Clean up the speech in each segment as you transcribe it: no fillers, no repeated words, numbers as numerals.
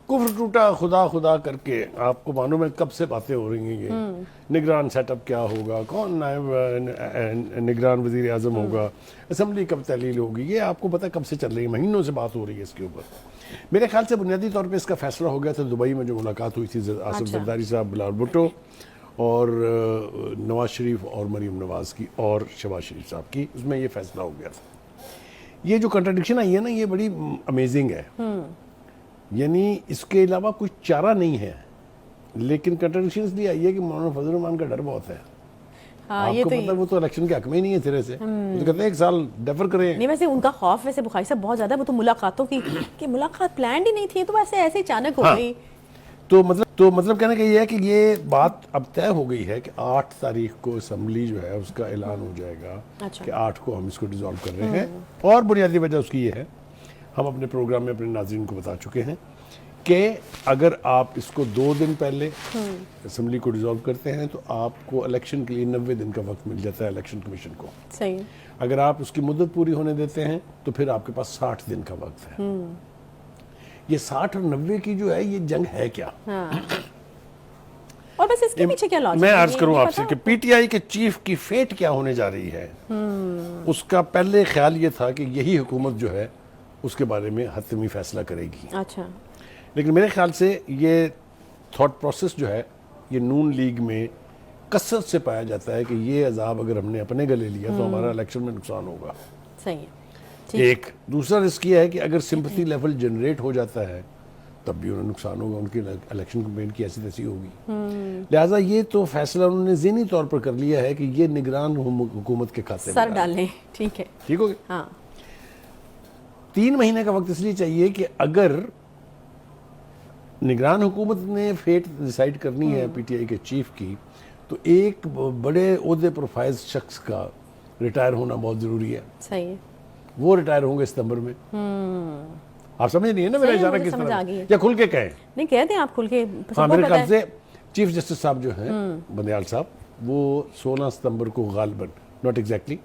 کفر ٹوٹا خدا خدا کر کے. آپ کو معلوم ہے کب سے باتیں ہو رہی ہیں یہ نگران سیٹ اپ کیا ہوگا, کون نائب نگران وزیر اعظم ہوگا, اسمبلی کب تحلیل ہوگی, یہ آپ کو پتہ کب سے چل رہی ہے, مہینوں سے بات ہو رہی ہے اس کے اوپر. میرے خیال سے بنیادی طور پہ اس کا فیصلہ ہو گیا تھا دبئی میں جو ملاقات ہوئی تھی آصف زرداری صاحب, بلال بھٹو اور نواز شریف اور مریم نواز کی اور شہباز شریف صاحب کی, اس میں یہ فیصلہ ہو گیا تھا. یہ جو کنٹرڈکشن آئی ہے نا یہ بڑی امیزنگ ہے, یعنی اس کے علاوہ کوئی چارہ نہیں ہے, لیکن کنٹرڈکشن اس لیے آئی ہے کہ مولانا فضل الرحمان کا ڈر بہت ہے. آپ کو پتہ وہ تو الیکشن کے حق میں ہی نہیں ہے سرے سے, تو کہتے ہیں ایک سال ڈیفر کریں. نہیں ویسے ان کا خوف ویسے بخاری صاحب بہت زیادہ ہے, وہ تو ملاقاتوں کی کہ ملاقات پلانڈ ہی نہیں تھی, تو ویسے ایسے اچانک ہو گئی. تو مطلب کہنے کا یہ ہے کہ یہ بات اب طے ہو گئی ہے کہ 8 تاریخ کو اسمبلی جو ہے اس کا اعلان ہو جائے گا کہ 8 کو ہم اس کو ڈیزالو کر رہے ہیں. اور بنیادی وجہ اس کی یہ ہے, ہم اپنے پروگرام میں اپنے ناظرین کو بتا چکے ہیں کہ اگر آپ اس کو 2 دن پہلے اسمبلی کو ڈیزالو کرتے ہیں تو آپ کو الیکشن کے لیے 90 دن کا وقت مل جاتا ہے الیکشن کمیشن کو. صحیح. اگر آپ اس کی مدت پوری ہونے دیتے ہیں تو پھر آپ کے پاس 60 دن کا وقت ہے. یہ 60 اور 90 کی جو ہے یہ جنگ ہے کیا؟ اور بس اس کے پیچھے کیا لاجک ہے؟ میں عرض کروں آپ سے کہ پی ٹی آئی کے چیف کی فیٹ کیا ہونے جا رہی ہے. اس کا پہلے خیال یہ تھا کہ یہی حکومت جو ہے اس کے بارے میں حتمی فیصلہ کرے گی. اچھا. لیکن میرے خیال سے یہ تھاٹ پروسیس جو ہے یہ نون لیگ میں کثرت سے پایا جاتا ہے کہ یہ عذاب اگر ہم نے اپنے گلے لیا تو ہمارا الیکشن میں نقصان ہوگا. صحیح ہے. ایک دوسرا رسک یہ ہے کہ اگر سمپتھی لیول جنریٹ ہو جاتا ہے تب بھی انہیں نقصان ہوگا, ان کی الیکشن کمپین کی ایسی تیسی ہوگی. لہٰذا یہ تو فیصلہ انہوں نے ذہنی طور پر کر لیا ہے کہ یہ نگران حکومت کے کھاتے میں سر ڈالیں. ٹھیک ہے, ٹھیک ہو گیا. ہاں 3 مہینے کا وقت اس لیے چاہیے کہ اگر نگران حکومت نے فیٹ ڈیسائیڈ کرنی ہے پی ٹی آئی کے چیف کی, تو ایک بڑے عہدے پر فائز شخص کا ریٹائر ہونا بہت ضروری ہے. صحیح ہے. وہ ریٹائر ہوں گے ستمبر میں. آپ سمجھ نہیں ہے نا میرا اشارہ کس طرح, یا کھل کے کہیں؟ نہیں کہتے ہیں آپ کھل کے. ہاں میرے خیال سے چیف جسٹس صاحب جو ہیں بندیال صاحب وہ 16 ستمبر کو غالباً, ناٹ ایگزیکٹلی,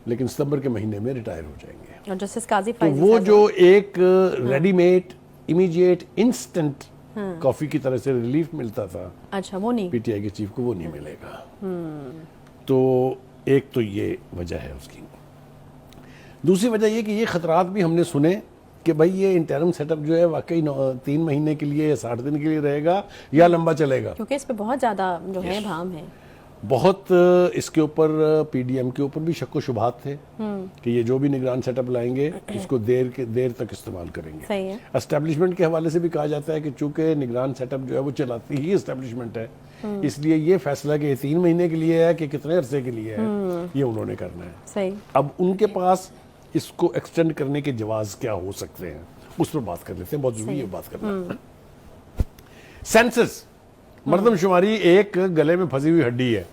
لیکن ستمبر کے مہینے میں ریٹائر ہو جائیں گے. اور جسٹس قاضی تو وہ جو ایک ریڈی میڈ امیجیٹ انسٹنٹ کافی کی طرح سے ریلیف ملتا تھا, اچھا وہ نہیں, پی ٹی آئی کے چیف کو وہ نہیں ملے گا. تو ایک تو یہ وجہ ہے اس کی. دوسری وجہ یہ کہ یہ خطرات بھی ہم نے سنے کہ بھائی یہ انٹرم سیٹ اپ جو ہے واقعی 3 مہینے کے لیے یا 60 دن کے لیے رہے گا یا لمبا چلے گا, کیونکہ اس پہ بہت زیادہ جو ہے بھام ہے. بہت اس کے اوپر پی ڈی ایم کے اوپر بھی شک و شبہات تھے کہ یہ جو بھی نگران سیٹ اپ لائیں گے اس کو دیر تک استعمال کریں گے. صحیح ہے. اسٹیبلشمنٹ کے حوالے سے بھی کہا جاتا ہے کہ چونکہ نگران سیٹ اپ جو ہے وہ چلاتی ہی اسٹیبلشمنٹ ہے, اس لیے یہ فیصلہ کہ 3 مہینے کے لیے ہے کہ کتنے عرصے کے لیے ہے یہ انہوں نے کرنا ہے. صحیح. اب ان کے پاس اس کو ایکسٹینڈ کرنے کے جواز کیا ہو سکتے ہیں اس پر بات کر لیتے ہیں, بہت ضروری ہے بات کرنا. سینسس مردم شماری ایک گلے میں پھنسی ہوئی ہڈی ہے,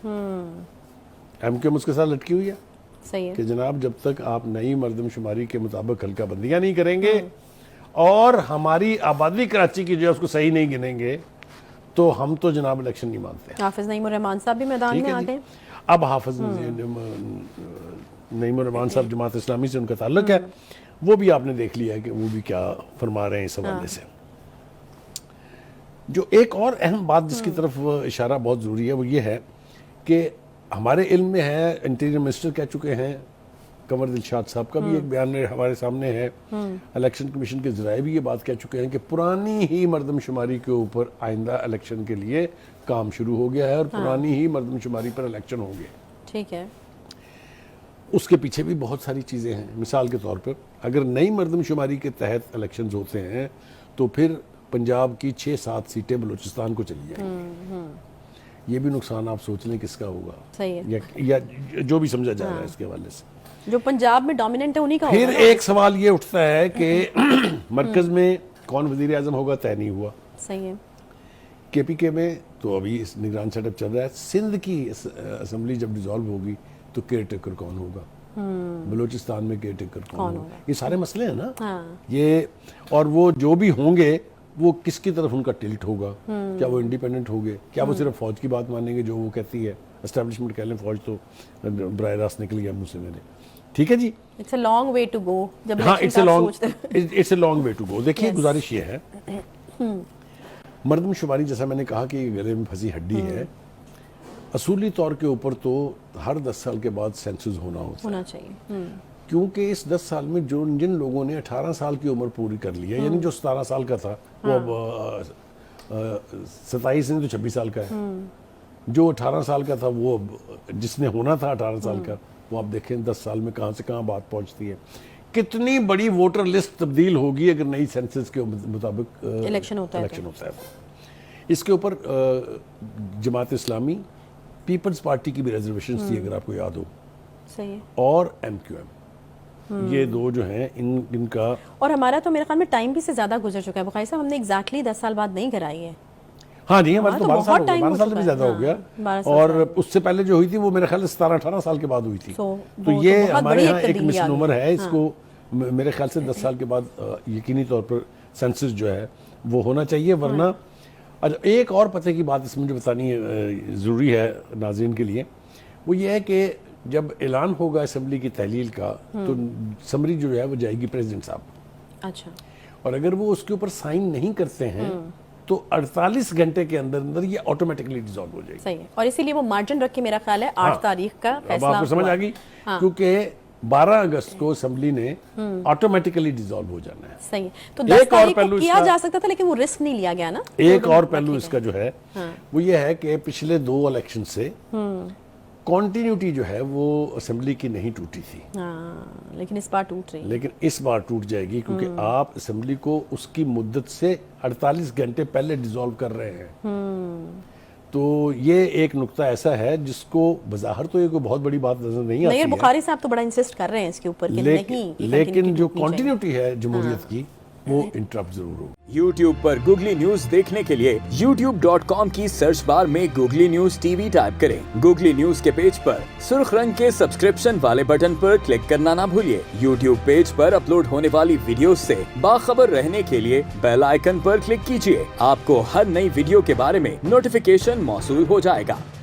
ایم کیو ایم اس کے ساتھ لٹکی ہوئی ہے. صحیح ہے. کہ جناب جب تک آپ نئی مردم شماری کے مطابق حلقہ بندیاں نہیں کریں گے اور ہماری آبادی کراچی کی جو ہے اس کو صحیح نہیں گنیں گے تو ہم تو جناب الیکشن نہیں مانتے. حافظ نعیم الرحمان صاحب بھی میدان میں آ گئے. اب حافظ نعیم الرحمان صاحب جماعت اسلامی سے ان کا تعلق ہے, وہ بھی آپ نے دیکھ لیا ہے کہ وہ بھی کیا فرما رہے ہیں اس حوالے سے. جو ایک اور اہم بات جس کی طرف اشارہ بہت ضروری ہے وہ یہ ہے کہ ہمارے علم میں ہے, انٹیریئر منسٹر کہہ چکے ہیں, قمر دلشاد صاحب کا بھی ایک بیان ہمارے سامنے ہے, الیکشن کمیشن کے ذرائع بھی یہ بات کہہ چکے ہیں کہ پرانی ہی مردم شماری کے اوپر آئندہ الیکشن کے لیے کام شروع ہو گیا ہے اور پرانی ہی مردم شماری پر الیکشن ہوں گے. ٹھیک ہے. اس کے پیچھے بھی بہت ساری چیزیں ہیں. مثال کے طور پر اگر نئی مردم شماری کے تحت الیکشنز ہوتے ہیں تو پھر پنجاب کی 6-7 سیٹیں بلوچستان کو چلی جائیں گی. یہ بھی نقصان آپ سوچ لیں کس کا ہوگا. صحیح ہے. یا جو بھی سمجھا جا رہا ہے اس کے حوالے سے. جو پنجاب میں ڈومیننٹ ہے انہی کا ہوگا. پھر ایک سوال یہ اٹھتا ہے کہ مرکز میں کون وزیر اعظم ہوگا طے نہیں ہوا. صحیح ہے. کے پی کے میں تو ابھی اس نگران سیٹ اپ چل رہا ہے. سندھ کی اسمبلی جب ڈیزالو ہوگی تو کیئر ٹیکر کون ہوگا, بلوچستان میں کیئر ٹیکر کون ہوگا, یہ سارے مسئلے ہیں نا یہ. اور وہ جو بھی ہوں گے وہ کس کی طرف ان کا ٹلٹ ہوگا, کیا وہ انڈیپینڈنٹ ہوگے, کیا وہ صرف فوج کی بات مانیں گے جو وہ کہتی ہے اسٹیبلشمنٹ. کہہ لیں فوج تو براہ راست نکل گیا منہ سے میرے. ٹھیک ہے جی, it's a long way to go. ہاں it's a long way to go. دیکھیے گزارش یہ ہے مردم شماری جیسا میں نے کہا کہ یہ گلے میں پھنسی ہڈی ہے. اصولی طور کے اوپر تو ہر 10 سال کے بعد سینسس ہونا چاہیے, کیونکہ اس 10 سال میں جن لوگوں نے 18 سال کی عمر پوری کر لی ہے, یعنی جو 17 سال کا تھا وہ اب 27 نہیں تو 26 سال کا ہے, جو 18 سال کا تھا وہ جس نے ہونا تھا 18 سال کا, وہ آپ دیکھیں 10 سال میں کہاں سے کہاں بات پہنچتی ہے. کتنی بڑی ووٹر لسٹ تبدیل ہوگی اگر نئی سینسس کے مطابق الیکشن ہوتا ہے. اس کے اوپر جماعت اسلامی, پیپلز پارٹی کی بھی ریزرویشنز تھی اگر آپ کو یاد ہو, اور MQM, یہ دو جو ہیں ان کا. اور ہمارا تو میرے خیال میں ٹائم بھی سے زیادہ گزر چکا ہے بخاری صاحب, ہم نے ایگزیکٹلی 10 سال بعد نہیں کرائی ہے. ہاں جی, ہمارا تو 12 سال سے بھی زیادہ ہو گیا, اور اس سے پہلے جو ہوئی تھی وہ میرے خیال سے 17-18 سال کے بعد ہوئی تھی. تو یہ ہمارے یہاں ایک مسنومر ہے, اس کو میرے خیال سے 10 سال کے بعد یقینی طور پر سینسس جو ہے وہ ہونا چاہیے, ورنہ. ایک اور پتہ کی بات اس میں جو بتانی ضروری ہے ناظرین کے لیے, وہ یہ ہے کہ جب اعلان ہوگا اسمبلی کی تحلیل کا تو سمری جو ہے وہ جائے گی پریزیڈنٹ صاحب. اچھا. اور اگر وہ اس کے اوپر سائن نہیں کرتے ہیں تو 48 گھنٹے کے اندر یہ آٹومیٹکلی ڈیزالو ہو جائے گی. صحیح ہے, اور اسی لیے وہ مارجن رکھ کے میرا خیال ہے 8 تاریخ کا فیصلہ. اب آپ کو سمجھ آ گئی, کیونکہ 12 اگست کو اسمبلی نے آٹومیٹکلی ڈیزالو ہو جانا ہے. صحیح ہے, تو 10 تاریخ کو کیا جا سکتا تھا لیکن وہ رسک نہیں لیا گیا نا. ایک اور پہلو اس کا جو ہے وہ یہ ہے کہ پچھلے 2 الیکشن سے کانٹینیوٹی جو ہے وہ اسمبلی کی نہیں ٹوٹی تھی, لیکن اس بار ٹوٹ رہی ہے. لیکن اس بار ٹوٹ جائے گی کیونکہ آپ اسمبلی کو اس کی مدت سے 48 گھنٹے پہلے ڈیزالو کر رہے ہیں. تو یہ ایک نقطہ ایسا ہے جس کو بظاہر تو یہ کوئی بہت بڑی بات نظر نہیں آتی ہے. بخاری صاحب تو بڑا انسسٹ کر رہے ہیں اس کے اوپر کہ نہیں, لیکن جو کنٹینیوٹی ہے جمہوریت کی وہ انٹرپٹ ضرور ہو. YouTube پر گوگلی نیوز دیکھنے کے لیے youtube.com کی سرچ بار میں googly news T V type کریں. گوگلی نیوز کے پیج پر سرخ رنگ کے سبسکرپشن والے بٹن پر کلک کرنا نہ بھولیے. YouTube پیج پر اپلوڈ ہونے والی ویڈیوز سے باخبر رہنے کے لیے بیل آئیکن پر کلک کیجیے. آپ کو ہر نئی ویڈیو کے بارے میں نوٹیفیکیشن موصول ہو جائے گا.